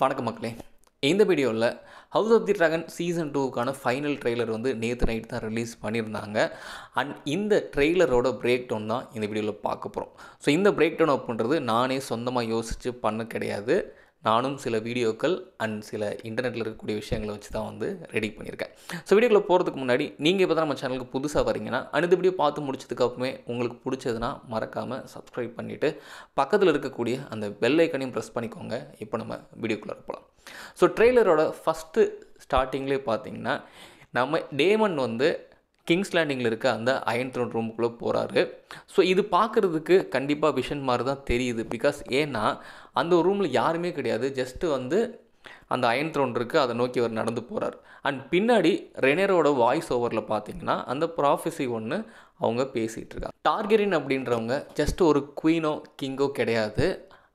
வணக்கம் மக்களே. இந்த வீடியோவில் house of the dragon season 2க்கான ஃபைனல் ட்ரெய்லர் வந்து நேற்று நைட் தான் ரிலீஸ் பண்ணியிருந்தாங்க. அண்ட் இந்த ட்ரெய்லரோட பிரேக் டவுன் தான் இந்த வீடியோவில் பார்க்க போகிறோம். ஸோ இந்த பிரேக் டவுன் அப்படின்றது நானே சொந்தமாக யோசித்து பண்ண கிடையாது. நானும் சில வீடியோக்கள் அண்ட் சில இன்டர்நெட்டில் இருக்கக்கூடிய விஷயங்களை வச்சு தான் வந்து ரெடி பண்ணியிருக்கேன். ஸோ வீடியோக்குள்ளே போகிறதுக்கு முன்னாடி நீங்கள் இப்போ தான் நம்ம சேனலுக்கு புதுசாக வரீங்கன்னா அந்த வீடியோ பார்த்து முடிச்சதுக்கப்புறமே உங்களுக்கு பிடிச்சதுன்னா மறக்காமல் சப்ஸ்கிரைப் பண்ணிவிட்டு பக்கத்தில் இருக்கக்கூடிய அந்த பெல் ஐக்கனையும் ப்ரெஸ் பண்ணிக்கோங்க. இப்போ நம்ம வீடியோக்குள்ளே போகலாம். ஸோ ட்ரெய்லரோட ஃபஸ்ட்டு ஸ்டார்டிங்லேயே பார்த்தீங்கன்னா நம்ம டேமன் வந்து கிங்ஸ் லேண்டிங்கில் இருக்க அந்த அயன் த்ரோன் ரூமுக்குள்ளே போகிறாரு. ஸோ இது பார்க்குறதுக்கு கண்டிப்பாக விஷன் மாதிரி தான் தெரியுது. பிகாஸ் ஏன்னா அந்த ஒரு ரூமில் யாருமே கிடையாது. ஜஸ்ட்டு வந்து அந்த அயன் த்ரோன் இருக்குது, அதை நோக்கி அவர் நடந்து போகிறார். அண்ட் பின்னாடி ரெனேரோட வாய்ஸ் ஓவரில் பார்த்தீங்கன்னா அந்த ப்ராஃபஸி ஒன்று அவங்க பேசிகிட்டு இருக்காங்க. டார்கெரியன் அப்படின்றவங்க ஜஸ்ட் ஒரு குவீனோ கிங்கோ கிடையாது,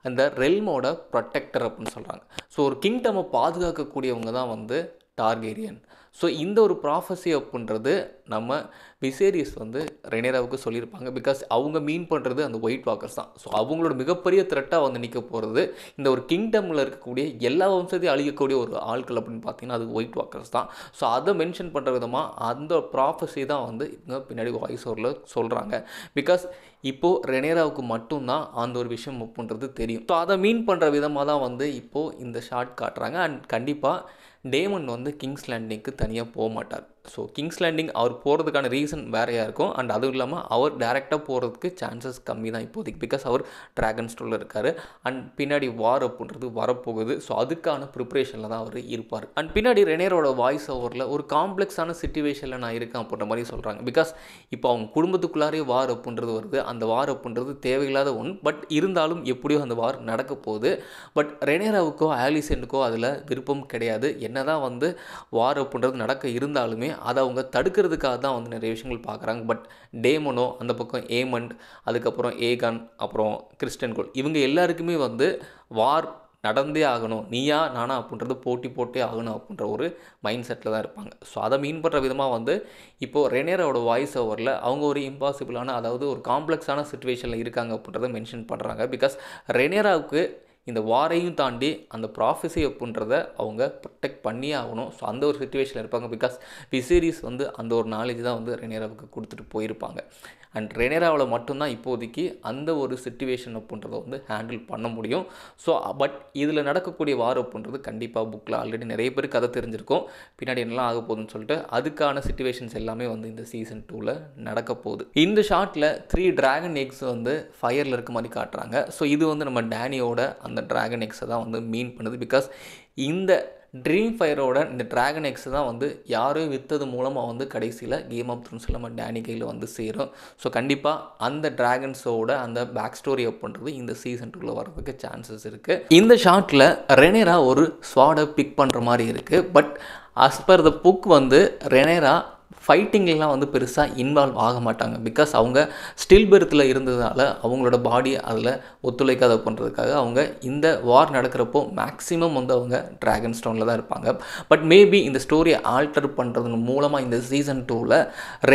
அந்த ரெல்மோட ப்ரொடெக்டர் அப்படின்னு சொல்கிறாங்க. ஸோ ஒரு கிங்டமை பாதுகாக்கக்கூடியவங்க தான் வந்து டார்கெரியன். ஸோ இந்த ஒரு ப்ராஃபஸி அப்படின்றது நம்ம விசேரியஸ் வந்து ரெனேராவுக்கு சொல்லியிருப்பாங்க. பிகாஸ் அவங்க மீன் பண்ணுறது அந்த ஒயிட் வாக்கர்ஸ் தான். ஸோ அவங்களோட மிகப்பெரிய த்ரெட்டாக வந்து நிற்க போகிறது இந்த ஒரு கிங்டமில் இருக்கக்கூடிய எல்லா வம்சத்தையும் அழிக்கக்கூடிய ஒரு ஆட்கள் அப்படின்னு பார்த்தீங்கன்னா அது ஒயிட் வாக்கர்ஸ் தான். ஸோ அதை மென்ஷன் பண்ணுற விதமாக அந்த ப்ராஃபஸி தான் வந்து இவங்க பின்னாடி வாய்ஸ் ஓவரில் சொல்கிறாங்க. பிகாஸ் இப்போது ரெனேராவுக்கு மட்டும்தான் அந்த ஒரு விஷயம் அப்படின்றது தெரியும். ஸோ அதை மீன் பண்ணுற விதமாக தான் வந்து இப்போது இந்த ஷார்ட் காட்டுறாங்க. அண்ட் கண்டிப்பாக டேமன் வந்து கிங்ஸ் லேண்டிங்க்கு தனியாக போக மாட்டார். ஸோ கிங்ஸ் லேண்டிங் அவர் போகிறதுக்கான ரீசன் வேறையாக இருக்கும். அண்ட் அதுவும் இல்லாமல் அவர் டேரெக்டாக போகிறதுக்கு சான்சஸ் கம்மி தான் இப்போதைக்கு. பிகாஸ் அவர் ட்ராகன் ஸ்டோரில் இருக்கார். அண்ட் பின்னாடி வார் அப்படின்றது வரப்போகுது. ஸோ அதுக்கான ப்ரிப்ரேஷனில் தான் அவர் இருப்பார். அண்ட் பின்னாடி ரெனேரோட வாய்ஸ் ஓவரில் ஒரு காம்ப்ளெக்ஸான சிச்சுவேஷனில் நான் இருக்கேன் அப்படின்ற மாதிரி சொல்கிறாங்க. பிகாஸ் இப்போ அவங்க குடும்பத்துக்குள்ளாரே வார் அப்படின்றது வருது. அந்த வார் அப்படின்றது தேவையில்லாத ஒன்று. பட் இருந்தாலும் எப்படியோ அந்த வார் நடக்க போகுது. பட் ரெனேராவுக்கோ ஆலிசனுக்கோ அதில் விருப்பம் கிடையாது. என்னதான் வந்து வார் அப்படின்றது நடக்க இருந்தாலுமே அதை அவங்க தடுக்கிறதுக்காக தான் வந்து நிறைய விஷயங்கள் பார்க்குறாங்க. பட் டேமனோ அந்த பக்கம் ஏமண்ட், அதுக்கப்புறம் ஏகான், அப்புறம் கிறிஸ்டன் கோல், இவங்க எல்லாருக்குமே வந்து வார் நடந்தே ஆகணும், நீயா நானா அப்படின்றது போட்டே ஆகணும் அப்படின்ற ஒரு மைண்ட் செட்டில் தான் இருப்பாங்க. ஸோ அதை மீன் பண்ணுற விதமாக வந்து இப்போது ரெனேரோட வாய்ஸ் ஓவரில் அவங்க ஒரு இம்பாசிபிளான, அதாவது ஒரு காம்ப்ளெக்ஸான சிச்சுவேஷனில் இருக்காங்க அப்படின்றத மென்ஷன் பண்ணுறாங்க. பிகாஸ் ரெனேராவுக்கு இந்த வாரையும் தாண்டி அந்த ப்ராஃபஸி அப்படின்றத அவங்க ப்ரொடெக்ட் பண்ணியே ஆகணும். ஸோ அந்த ஒரு சிச்சுவேஷனில் இருப்பாங்க. பிகாஸ் விசேரியஸ் வந்து அந்த ஒரு நாலேஜ் தான் வந்து ரெனேராவுக்கு கொடுத்துட்டு போயிருப்பாங்க. அண்ட் ரெனேராவில் மட்டும்தான் இப்போதைக்கு அந்த ஒரு சிச்சுவேஷன் அப்படின்றத வந்து ஹேண்டில் பண்ண முடியும். ஸோ பட் இதில் நடக்கக்கூடிய வார் அப்படின்றது கண்டிப்பாக புக்கில் ஆல்ரெடி நிறைய பேர் கதை தெரிஞ்சிருக்கும். பின்னாடி என்னெல்லாம் ஆக போகுதுன்னு சொல்லிட்டு அதுக்கான சிச்சுவேஷன்ஸ் எல்லாமே வந்து இந்த சீசன் 2ல் நடக்க போகுது. இந்த ஷார்ட்டில் 3 டிராகன் எக்ஸ் வந்து ஃபயரில் இருக்க மாதிரி காட்டுறாங்க. ஸோ இது வந்து நம்ம டேனியோட அந்த டிராகன் எக்ஸை தான் வந்து மீன் பண்ணுது. பிகாஸ் இந்த ட்ரீம் ஃபயரோட இந்த டிராகன் எக்ஸ் தான் வந்து யாரும் விற்றது மூலமாக வந்து கடைசியில் கேம் ஆஃப் த்ரோன்ஸில் நம்ம டேனி கையில் வந்து சேரும். ஸோ கண்டிப்பாக அந்த டிராகன்ஸோட அந்த பேக் ஸ்டோரி அப்படின்றது இந்த சீசன் 2ல் வர்றதுக்கு சான்சஸ் இருக்குது. இந்த ஷார்ட்டில் ரெனேரா ஒரு ஸ்வாடை பிக் பண்ணுற மாதிரி இருக்குது. But as per the book வந்து ரெனேரா ஃபைட்டிங்லாம் வந்து பெருசாக இன்வால்வ் ஆக மாட்டாங்க. பிகாஸ் அவங்க ஸ்டில் பெர்த்தில் இருந்ததுனால அவங்களோட பாடி அதில் ஒத்துழைக்காத பண்ணுறதுக்காக அவங்க இந்த வார் நடக்கிறப்போ மேக்ஸிமம் வந்து அவங்க ட்ராகன் ஸ்டோனில் தான் இருப்பாங்க. பட் மேபி இந்த ஸ்டோரியை ஆல்டர் பண்ணுறது மூலமாக இந்த சீசன் 2ல்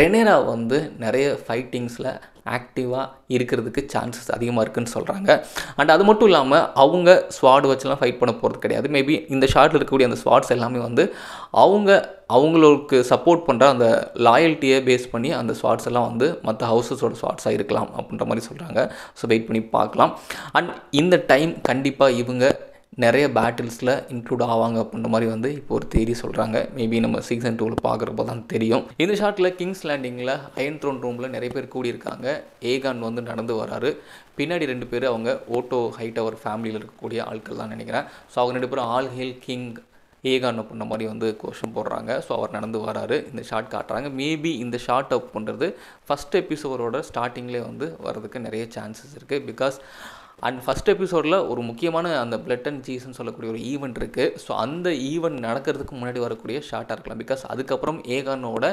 ரெனேரா வந்து நிறைய ஃபைட்டிங்ஸில் ஆக்டிவாக இருக்கிறதுக்கு சான்சஸ் அதிகமாக இருக்குதுன்னு சொல்கிறாங்க. அண்ட் அது மட்டும் இல்லாமல் அவங்க ஸ்வாட் வச்சுலாம் ஃபைட் பண்ண போகிறது கிடையாது. மேபி இந்த ஷார்ட்டில் இருக்கக்கூடிய அந்த ஸ்வாட்ஸ் எல்லாமே வந்து அவங்களுக்கு சப்போர்ட் பண்ணுற அந்த லாயல்ட்டியை பேஸ் பண்ணி அந்த ஸ்வாட்ஸ் எல்லாம் வந்து மற்ற ஹவுசஸோட ஸ்வாட்ஸாக இருக்கலாம் அப்படின்ற மாதிரி சொல்கிறாங்க. ஸோ வெயிட் பண்ணி பார்க்கலாம். அண்ட் இந்த டைம் கண்டிப்பாக இவங்க நிறைய பேட்டில்ஸில் இன்க்ளூட் ஆவாங்க அப்படின்ற மாதிரி வந்து இப்போ ஒரு தேரி சொல்கிறாங்க. மேபி நம்ம சீசன் 2ல் பார்க்குறப்போ தான் தெரியும். இந்த ஷார்ட்டில் கிங்ஸ் லேண்டிங்கில் அயன் த்ரோன் ரூமில் நிறைய பேர் கூடியிருக்காங்க. ஏகான் வந்து நடந்து வராரு. பின்னாடி 2 பேர் அவங்க ஓட்டோ ஹைட்டவர் ஃபேமிலியில் இருக்கக்கூடிய ஆட்கள் தான் நினைக்கிறேன். ஸோ அவங்க 2 பேரும் ஆல் ஹேல் கிங் ஏகான் அப்படின்ற மாதிரி வந்து கோஷம் போடுறாங்க. ஸோ அவர் நடந்து வராரு. இந்த ஷார்ட் காட்டுறாங்க. மேபி இந்த ஷார்ட் அப் பண்ணுறது ஃபஸ்ட் எபிசோடோட ஸ்டார்டிங்லேயே வந்து வர்றதுக்கு நிறைய சான்சஸ் இருக்குது. பிகாஸ் அண்ட் ஃபஸ்ட் எபிசோடில் ஒரு முக்கியமான அந்த பிளட் அண்ட் சீஸ்ன்னு சொல்லக்கூடிய ஒரு ஈவெண்ட் இருக்குது. ஸோ அந்த ஈவெண்ட் நடக்கிறதுக்கு முன்னாடி வரக்கூடிய ஷார்ட்டாக இருக்கலாம். பிகாஸ் அதுக்கப்புறம் ஏகானோட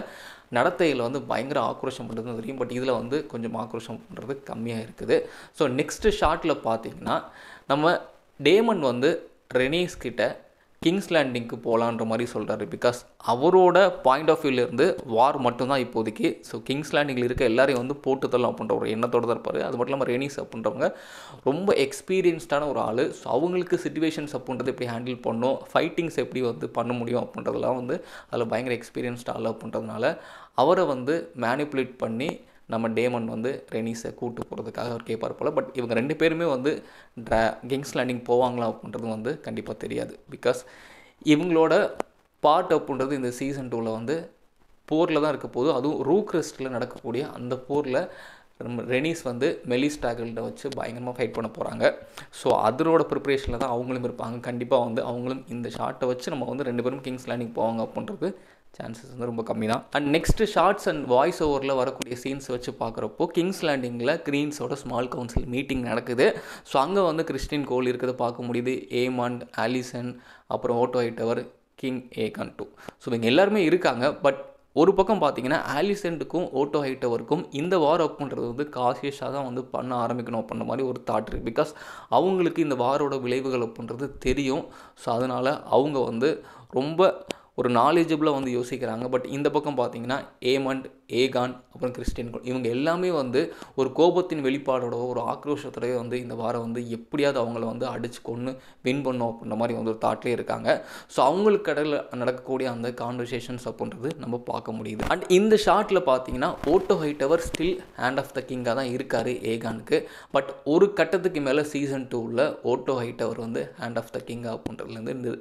நடத்தையில் வந்து பயங்கர ஆக்ரோஷம் பண்ணுறதுன்னு தெரியும். பட் இதில் வந்து கொஞ்சம் ஆக்ரோஷம் பண்ணுறது கம்மியாக இருக்குது. ஸோ நெக்ஸ்ட்டு ஷார்ட்டில் பார்த்திங்கன்னா நம்ம டேமன் வந்து ரெனேஸ் கிட்ட கிங்ஸ் லேண்டிங்க்கு போகலான்ற மாதிரி சொல்கிறாரு. பிகாஸ் அவரோட பாயிண்ட் ஆஃப் வியூலேருந்து வார் மட்டும்தான் இப்போதைக்கு. ஸோ கிங்ஸ் லேண்டிங்கில் இருக்க எல்லாரையும் வந்து போட்டு தரலாம் அப்படின்ற ஒரு எண்ணத்தோடு தான் இருப்பார். அது மட்டும் இல்லாமல் ரெனிஸ் அப்படின்றவங்க ரொம்ப எக்ஸ்பீரியன்ஸ்டான ஒரு ஆள். ஸோ அவங்களுக்கு சிச்சுவேஷன்ஸ் அப்படின்றது எப்படி ஹேண்டில் பண்ணணும், ஃபைட்டிங்ஸ் எப்படி வந்து பண்ண முடியும் அப்படின்றதெல்லாம் வந்து அதில் பயங்கர எக்ஸ்பீரியன்ஸ்ட் ஆள் அப்படின்றதுனால அவரை வந்து மேனிப்புலேட் பண்ணி நம்ம டேமன் வந்து ரெனிஸை கூட்டு போகிறதுக்காக அவர் கேட்பார் போல். பட் இவங்க 2 பேருமே வந்து கிங்ஸ் லேண்டிங் போவாங்களா அப்படின்றது வந்து கண்டிப்பாக தெரியாது. பிகாஸ் இவங்களோட பார்ட் அப்படின்றது இந்த சீசன் 2ல் வந்து போரில் தான் இருக்க போது. அதுவும் ரூக்ரெஸ்ட்டில் நடக்கக்கூடிய அந்த போரில் ரெனிஸ் வந்து மெலிஸ்டாகல்கிட்ட வச்சு பயங்கரமாக ஃபைட் பண்ண போகிறாங்க. ஸோ அதனோட ப்ரிப்ரேஷனில் தான் அவங்களும் இருப்பாங்க. கண்டிப்பாக வந்து அவங்களும் இந்த ஷார்ட்டை வச்சு நம்ம வந்து 2 பேரும் கிங்ஸ் லேண்டிங் போவாங்க அப்படின்றது சான்சஸ் வந்து ரொம்ப கம்மி தான். And next shorts and voice ஓவரில் வரக்கூடிய சீன்ஸ் வச்சு பார்க்குறப்போ கிங்ஸ் லேண்டிங்கில் கிரீன்ஸோட ஸ்மால் கவுன்சில் மீட்டிங் நடக்குது. ஸோ அங்கே வந்து கிறிஸ்டின் கோல் இருக்கிறத பார்க்க முடியுது. ஏமாண்ட், ஆலிசன், அப்புறம் Otto Hightower, King Aegon 2. So இவங்க எல்லாருமே இருக்காங்க. பட் ஒரு பக்கம் பார்த்தீங்கன்னா ஆலிசன்ட்டுக்கும் ஓட்டோ ஹைட்டவருக்கும் இந்த வார் அப்படின்றது வந்து காஷியஸாக தான் வந்து பண்ண ஆரம்பிக்கணும் அப்படின்ற மாதிரி ஒரு தாட் இருக்குது. பிகாஸ் அவங்களுக்கு இந்த வாரோட விளைவுகள் அப்படின்றது தெரியும். ஸோ அதனால் அவங்க வந்து ரொம்ப ஒரு நாலேஜபிளாக வந்து யோசிக்கிறாங்க. பட் இந்த பக்கம் பார்த்தீங்கன்னா ஏமண்ட், ஏகான், அப்புறம் கிறிஸ்டின் கோல் இவங்க எல்லாமே வந்து ஒரு கோபத்தின் வெளிப்பாடோட ஒரு ஆக்ரோஷத்தோடய வந்து இந்த வாரம் வந்து எப்படியாவது அவங்கள வந்து அடிச்சு கொண்டு வின் பண்ணும் அப்படின்ற மாதிரி வந்து ஒரு தாட்லேயே இருக்காங்க. ஸோ அவங்களுக்கு இடையில நடக்கக்கூடிய அந்த கான்வர்சேஷன்ஸ் அப்படின்றது நம்ம பார்க்க முடியுது. அண்ட் இந்த ஷார்ட்டில் பார்த்தீங்கன்னா Otto Hightower still hand of the கிங்காக தான் இருக்கார் ஏகானுக்கு. பட் ஒரு கட்டத்துக்கு மேலே சீசன் 2ல் ஓட்டோ ஹைட்டவர் வந்து ஹேண்ட் ஆஃப் த கிங்கா அப்படின்றதுலேருந்து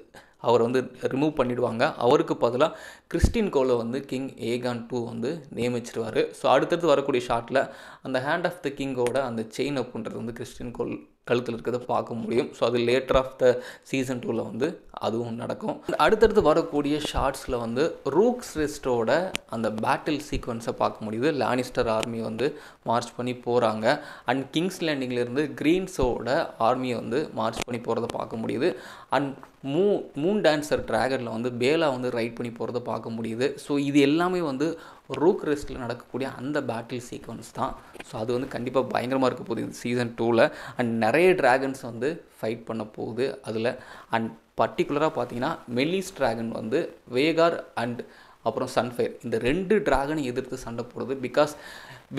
அவர் வந்து ரிமூவ் பண்ணிவிடுவாங்க. அவருக்கு பதிலாக கிறிஸ்டின் கோலை வந்து கிங் ஏகான் 2 வந்து நியமிச்சிருவார். ஸோ அடுத்தடுத்து வரக்கூடிய ஷாட்டில் அந்த ஹேண்ட் ஆஃப் த கிங்கோட அந்த செயின் அப்படின்றது வந்து கிறிஸ்டின் கோல் கழுத்தில் இருக்கிறத பார்க்க முடியும். ஸோ அது லேட்டர் ஆஃப் த சீசன் 2ல் வந்து அதுவும் நடக்கும். அடுத்தடுத்து வரக்கூடிய ஷார்ட்ஸில் வந்து ரூக்ரெஸ்ட்டோட அந்த பேட்டில் சீக்வன்ஸை பார்க்க முடியுது. லானிஸ்டர் ஆர்மி வந்து மார்ச் பண்ணி போகிறாங்க. அண்ட் கிங்ஸ் லேண்டிங்லேருந்து கிரீன்ஸோட ஆர்மியை வந்து மார்ச் பண்ணி போகிறத பார்க்க முடியுது. அண்ட் மூன் டான்சர் ட்ராகனில் வந்து பேலா வந்து ரைட் பண்ணி போகிறத பார்க்க முடியுது. ஸோ இது எல்லாமே வந்து ரூக்ரெஸ்ட்டில் நடக்கக்கூடிய அந்த பேட்டில் சீக்வன்ஸ் தான். ஸோ அது வந்து கண்டிப்பாக பயங்கரமாக இருக்க போகுது இந்த சீசன் 2ல். அண்ட் நிறைய ட்ராகன்ஸ் வந்து ஃபைட் பண்ண போகுது அதில். அண்ட் பர்டிகுலராக பார்த்தீங்கன்னா மெலிஸ் ட்ராகன் வந்து வேகார் அண்ட் அப்புறம் சன்ஃபயர் இந்த 2 ட்ராகனை எதிர்த்து சண்டை போடுது. பிகாஸ்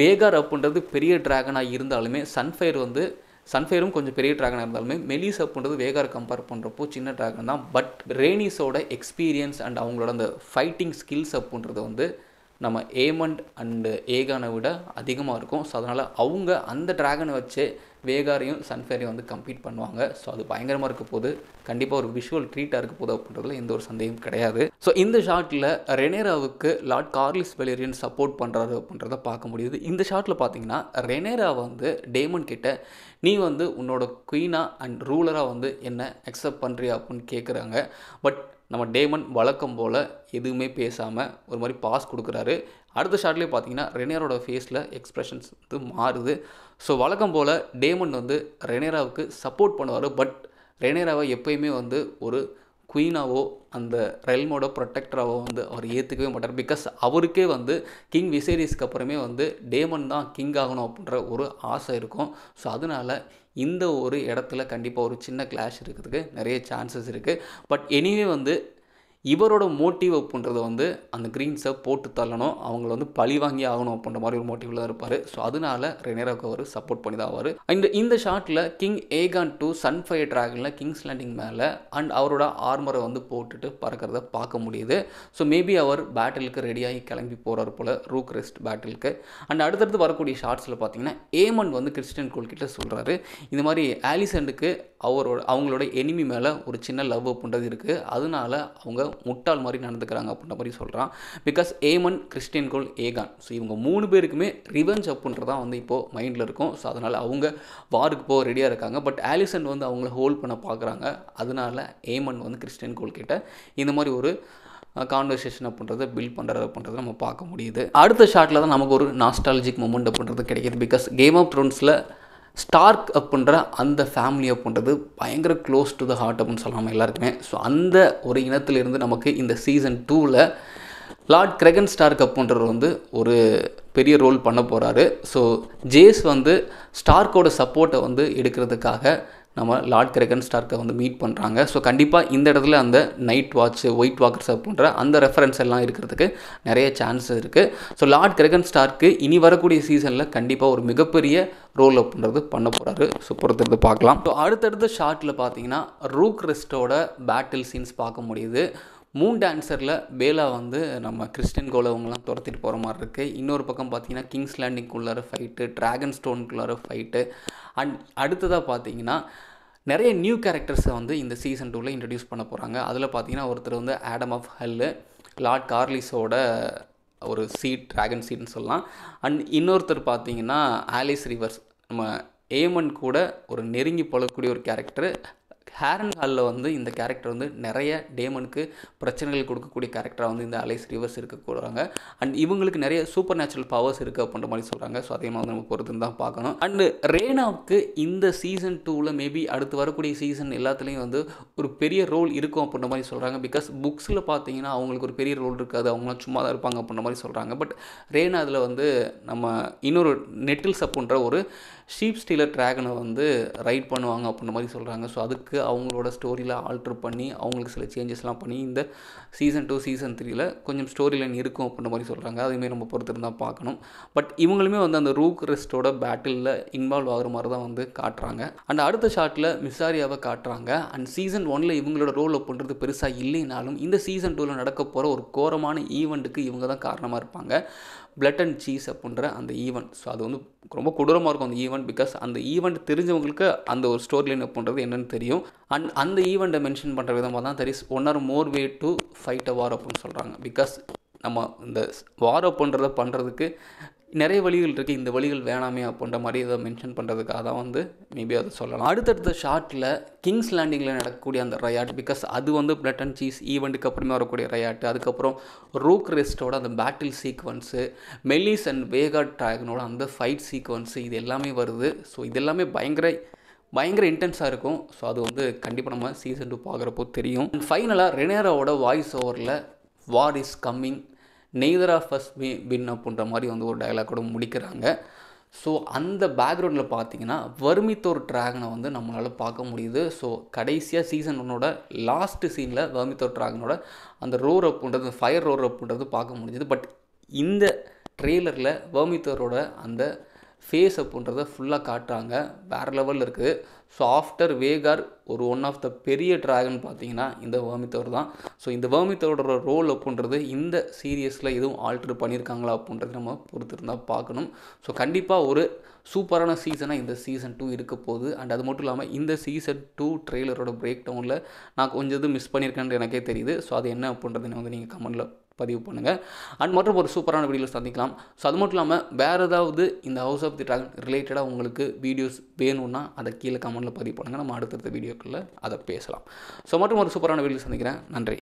வேகார் அப்படின்றது பெரிய ட்ராகனாக இருந்தாலுமே சன்ஃபயரும் கொஞ்சம் பெரிய ட்ராகனாக இருந்தாலுமே மெலிஸ் அப்படின்றது வேகார் கம்பேர் பண்ணுறப்போ சின்ன ட்ராகன் தான். பட் ரேனிஸோட எக்ஸ்பீரியன்ஸ் அண்ட் அவங்களோட அந்த ஃபைட்டிங் ஸ்கில்ஸ் அப்படின்றது வந்து நம்ம ஏமண்ட் அண்டு ஏகானை விட அதிகமாக இருக்கும். ஸோ அதனால் அவங்க அந்த ட்ராகனை வச்சு வேகாரையும் சன்ஃபயரையும் வந்து கம்பீட் பண்ணுவாங்க. ஸோ அது பயங்கரமாக இருக்க போது, கண்டிப்பாக ஒரு விஷுவல் ட்ரீட்டாக இருக்க போது அப்படின்றதுல எந்த ஒரு சந்தேகம் கிடையாது. ஸோ இந்த ஷாட்டில் ரெனேராவுக்கு லார்ட் கார்லிஸ் வெலேரியன் சப்போர்ட் பண்ணுறாரு அப்படின்றத பார்க்க முடியுது. இந்த ஷாட்டில் பார்த்தீங்கன்னா ரெனேரா வந்து டேமன் கிட்ட நீ வந்து உன்னோட குயினாக அண்ட் ரூலராக வந்து என்ன அக்செப்ட் பண்ணுறியா அப்படின்னு கேட்குறாங்க. பட் நம்ம டேமன் வழக்கம் போல் எதுவுமே பேசாமல் ஒரு மாதிரி பாஸ் கொடுக்குறாரு. அடுத்த ஷாட்லேயே பார்த்தீங்கன்னா ரெனேரோட ஃபேஸில் எக்ஸ்ப்ரெஷன்ஸ் வந்து மாறுது. ஸோ வழக்கம் போல் டேமன் வந்து ரெனேராவுக்கு சப்போர்ட் பண்ணுவார். பட் ரெனேராவை எப்போயுமே வந்து ஒரு குயினாவோ அந்த ரெல்மோட ப்ரொடெக்டராகவோ வந்து அவர் ஏற்றுக்கவே மாட்டார். பிகாஸ் அவருக்கே வந்து கிங் விசேரிஸ்க்கு அப்புறமே வந்து டேமன் தான் கிங் ஆகணும் அப்படின்ற ஒரு ஆசை இருக்கும். ஸோ அதனால் இந்த ஒரு இடத்துல கண்டிப்பாக ஒரு சின்ன கிளாஷ் இருக்கிறதுக்கு நிறைய சான்சஸ் இருக்குது. பட் எனிவே வந்து இவரோட மோட்டிவ் அப்படின்றது வந்து அந்த கிரீன்ஸை போட்டு தள்ளணும், அவங்கள வந்து பழி வாங்கி ஆகணும் அப்படின்ற மாதிரி ஒரு மோட்டிவில் தான் இருப்பார். ஸோ அதனால ரெனேராவுக்கு அவர் சப்போர்ட் பண்ணி தான் ஆவார். இந்த ஷாட்டில் king Aegon 2 sunfire ட்ராகனில் Kings landing மேலே அண்ட் அவரோட ஆர்மரை வந்து போட்டுட்டு பறக்கிறத பார்க்க முடியுது. ஸோ மேபி அவர் பேட்டிலுக்கு ரெடியாகி கிளம்பி போகிறார் போல், ரூக்ரெஸ்ட் பேட்டிலுக்கு. அண்ட் அடுத்தடுத்து வரக்கூடிய ஷார்ட்ஸில் பார்த்தீங்கன்னா ஏமன் வந்து கிறிஸ்டின் கோல் கிட்ட சொல்கிறாரு, இந்த மாதிரி ஆலிசனுக்கு அவங்களோட எனிமி மேலே ஒரு சின்ன லவ் அப்படின்றது இருக்குது, அதனால அவங்க முட்டாள் மாதிரி நடந்துக்கிறாங்க அப்படின்ற மாதிரி சொல்கிறான். Because Aemond, Criston Cole, Aegon so இவங்க 3 பேருக்குமே ரிவெஞ்ச் அப்படின்றதான் வந்து இப்போது மைண்டில் இருக்கும். ஸோ அதனால் அவங்க வாருக்கு போக ரெடியாக இருக்காங்க. பட் ஆலிசன் வந்து அவங்கள ஹோல்ட் பண்ண பார்க்குறாங்க. அதனால ஏமன் வந்து கிறிஸ்டின் கோல் கிட்ட இந்த மாதிரி ஒரு கான்வர்சேஷன் அப்படின்றத பில்ட் பண்ணுறது அப்படின்றத நம்ம பார்க்க முடியுது. அடுத்த ஷாட்டில் தான் நமக்கு ஒரு நாஸ்டாலஜிக் மூமெண்ட் அப்படின்றது கிடைக்கிது. பிகாஸ் கேம் ஆஃப் த்ரோன்ஸில் ஸ்டார்க் அப்படின்ற அந்த ஃபேமிலி அப்படின்றது பயங்கர க்ளோஸ் டு த ஹார்ட் அப்படின்னு சொல்லலாம் எல்லாருக்குமே. ஸோ அந்த ஒரு இனத்திலிருந்து நமக்கு இந்த சீசன் 2ல் லார்ட் கிரெகன் ஸ்டார்க் அப்படின்றவர் வந்து ஒரு பெரிய ரோல் பண்ண போகிறாரு. ஸோ ஜேஸ் வந்து ஸ்டார்க்கோட சப்போர்ட்டை வந்து எடுக்கிறதுக்காக நம்ம லார்ட் கிரகன் ஸ்டார்க்கை வந்து மீட் பண்ணுறாங்க. ஸோ கண்டிப்பாக இந்த இடத்துல அந்த நைட் வாட்ச், ஒயிட் வாக்கர்ஸ் அப்படின்ற அந்த ரெஃபரன்ஸ் எல்லாம் இருக்கிறதுக்கு நிறைய சான்ஸ் இருக்குது. ஸோ லார்ட் கிரகன் ஸ்டார்க்கு இனி வரக்கூடிய சீசனில் கண்டிப்பாக ஒரு மிகப்பெரிய ரோல் அப்படின்றது பண்ண போகிறாரு. ஸோ பொறுத்திருந்து பார்க்கலாம். ஸோ அடுத்தடுத்த ஷார்ட்டில் பார்த்தீங்கன்னா ரூக் ரெஸ்ட்டோட பேட்டில் சீன்ஸ் பார்க்க முடியுது. மூன் டான்ஸரில் பேலா வந்து நம்ம கிறிஸ்டியன் கோல் அவங்களாம் துரத்திட்டு போகிற மாதிரி இருக்குது. இன்னொரு பக்கம் பார்த்தீங்கன்னா கிங்ஸ் லேண்டிங்குள்ளார ஃபைட்டு, ட்ராகன் ஸ்டோனுக்குள்ளார ஃபைட்டு. அண்ட் அடுத்ததாக பார்த்தீங்கன்னா நிறைய நியூ கேரக்டர்ஸை வந்து இந்த சீசன் 2ல் இன்ட்ரடியூஸ் பண்ண போகிறாங்க. அதில் பார்த்தீங்கன்னா ஒருத்தர் வந்து ஆடம் ஆஃப் ஹெல்லு, லார்ட் கார்லிஸோட ஒரு சீட், ட்ராகன் சீட்னு சொல்லலாம். அண்ட் இன்னொருத்தர் பார்த்தீங்கன்னா ஆலிஸ் ரிவர்ஸ், நம்ம ஏமன் கூட ஒரு நெருங்கி பழகக்கூடிய ஒரு கேரக்டர். ஹேரன் ஹாலில் வந்து இந்த கேரக்டர் வந்து நிறைய டேமனுக்கு பிரச்சனைகள் கொடுக்கக்கூடிய கேரக்டராக வந்து இந்த அலைஸ் ரிவர்ஸ் இருக்கக்கூடாங்க. அண்ட் இவங்களுக்கு நிறைய சூப்பர் நேச்சுரல் பவர்ஸ் இருக்குது அப்படின்ற மாதிரி சொல்கிறாங்க. ஸோ அதே மாதிரி நம்ம பொறுத்து தான் பார்க்கணும். அண்டு ரேனாவுக்கு இந்த சீசன் 2ல் மேபி அடுத்து வரக்கூடிய சீசன் எல்லாத்துலேயும் வந்து ஒரு பெரிய ரோல் இருக்கும் அப்படின்ற மாதிரி சொல்கிறாங்க. பிகாஸ் புக்ஸில் பார்த்தீங்கன்னா அவங்களுக்கு ஒரு பெரிய ரோல் இருக்காது, அவங்களாம் சும்மா தான் இருப்பாங்க அப்படின்ற மாதிரி சொல்கிறாங்க. பட் ரேனா அதில் வந்து நம்ம இன்னொரு நெட்டில்ஸ் அப்படின்ற ஒரு ஷீப் ஸ்டீலர் ட்ராகனை வந்து ரைட் பண்ணுவாங்க அப்படின்ற மாதிரி சொல்கிறாங்க. ஸோ அதுக்கு அவங்களோட ஸ்டோரியில் ஆல்ட்ரு பண்ணி அவங்களுக்கு சில சேஞ்சஸ்லாம் பண்ணி இந்த சீசன் 2 சீசன் 3ல் கொஞ்சம் ஸ்டோரி லைன் இருக்கும் அப்படின்ற மாதிரி சொல்கிறாங்க. அதுமாரி நம்ம பொறுத்து இருந்தால் பார்க்கணும். பட் இவங்களுமே வந்து அந்த ரூக் ரெஸ்ட்டோட பேட்டிலில் இன்வால்வ் ஆகிற மாதிரி தான் வந்து காட்டுறாங்க. அண்ட் அடுத்த ஷாட்டில் மிசாரியாவை காட்டுறாங்க. அண்ட் சீசன் 1ல் இவங்களோட ரோல் அப்படின்றது பெருசாக இல்லைனாலும் இந்த சீசன் 2ல் நடக்க போகிற ஒரு கோரமான ஈவெண்ட்டுக்கு இவங்க தான் காரணமாக இருப்பாங்க. பிளட் அண்ட் சீஸ் அப்படின்ற அந்த ஈவெண்ட். ஸோ அது வந்து ரொம்ப கொடூரமாக இருக்கும் அந்த ஈவெண்ட். பிகாஸ் அந்த ஈவெண்ட் தெரிஞ்சவங்களுக்கு அந்த ஒரு ஸ்டோரி லைன் அப்படின்றது என்னென்னு தெரியும். அண்ட் அந்த ஈவெண்ட்டை மென்ஷன் பண்ணுற விதமாக தான் there is one or more way to fight a war அப்படின்னு சொல்கிறாங்க. பிகாஸ் நம்ம இந்த வார் அப்படின்றத பண்ணுறதுக்கு நிறைய வழிகள் இருக்குது, இந்த வழிகள் வேணாமே அப்படின்ற மாதிரி இதை மென்ஷன் பண்ணுறதுக்காக தான் வந்து மேபி அதை சொல்லலாம். அடுத்தடுத்த ஷார்ட்டில் கிங்ஸ் லேண்டிங்கில் நடக்கக்கூடிய அந்த ரயாட், பிகாஸ் அது வந்து பிளட் அண்ட் சீஸ் ஈவெண்ட்டுக்கு அப்புறமே வரக்கூடிய ரயாட்டு. அதுக்கப்புறம் ரூக் ரெஸ்ட்டோட அந்த பேட்டில் சீக்வன்ஸு, மெல்லிஸ் அண்ட் வேகாட் ட்ராகனோட அந்த ஃபைட் சீக்வன்ஸு, இது எல்லாமே வருது. ஸோ இது எல்லாமே பயங்கர இன்டென்ஸாக இருக்கும். ஸோ அது வந்து கண்டிப்பாக நம்ம சீசன் 2 பார்க்குறப்போ தெரியும். அண்ட் ஃபைனலாக ரெனேராவோட வாய்ஸ் ஓவரில் war is coming, neither of us may win அப்படின்ற மாதிரி வந்து ஒரு டயலாக்கோட முடிக்கிறாங்க. ஸோ அந்த பேக்ரவுண்டில் பார்த்தீங்கன்னா வர்மித்தோர் ட்ராகனை வந்து நம்மளால் பார்க்க முடியுது. ஸோ கடைசியாக சீசன் 1ஓட லாஸ்ட்டு சீனில் வர்மித்தோர் ட்ராகனோட அந்த ரோர் அப்படின்றது, ஃபயர் ரோர் அப்படின்றது பார்க்க முடிஞ்சுது. பட் இந்த ட்ரெய்லரில் வர்மித்தோரோட அந்த ஃபேஸ் அப்படின்றத ஃபுல்லாக காட்டுறாங்க. வேறு லெவலில் இருக்குது. ஸோ ஆஃப்டர் வேகார் ஒரு ஒன் ஆஃப் த பெரிய ட்ராகன் பார்த்தீங்கன்னா இந்த வர்மித்தோர் தான். ஸோ இந்த வர்மித்தோரோட ரோல் அப்படின்றது இந்த சீரியஸில் எதுவும் ஆல்ட்ரு பண்ணியிருக்காங்களா அப்படின்றது நம்ம பொறுத்திருந்தால் பார்க்கணும். ஸோ கண்டிப்பாக ஒரு சூப்பரான சீசனாக இந்த சீசன் 2 இருக்க போகுது. அண்ட் அது மட்டும் இல்லாமல் இந்த சீசன் 2 ட்ரெய்லரோட பிரேக் டவுனில் நான் கொஞ்சம் இது மிஸ் பண்ணியிருக்கேன்னு எனக்கே தெரியுது. ஸோ அது என்ன அப்படின்றத வந்து நீங்கள் கமெண்ட்டில் பதிவு பண்ணுங்கள். அண்ட் மற்றும் ஒரு சூப்பரான வீடியோவில் சந்திக்கலாம். ஸோ அது மட்டும் இல்லாமல் வேறு ஏதாவது இந்த ஹவுஸ் ஆஃப் தி ட்ராகன் ரிலேட்டடாக உங்களுக்கு வீடியோஸ் வேணும்னா அதை கீழே கமெண்ட்டில் பதிவு பண்ணுங்கள். நம்ம அடுத்தடுத்த வீடியோக்களில் அதை பேசலாம். ஸோ மற்றும் ஒரு சூப்பரான வீடியோ சந்திக்கிறேன். நன்றி.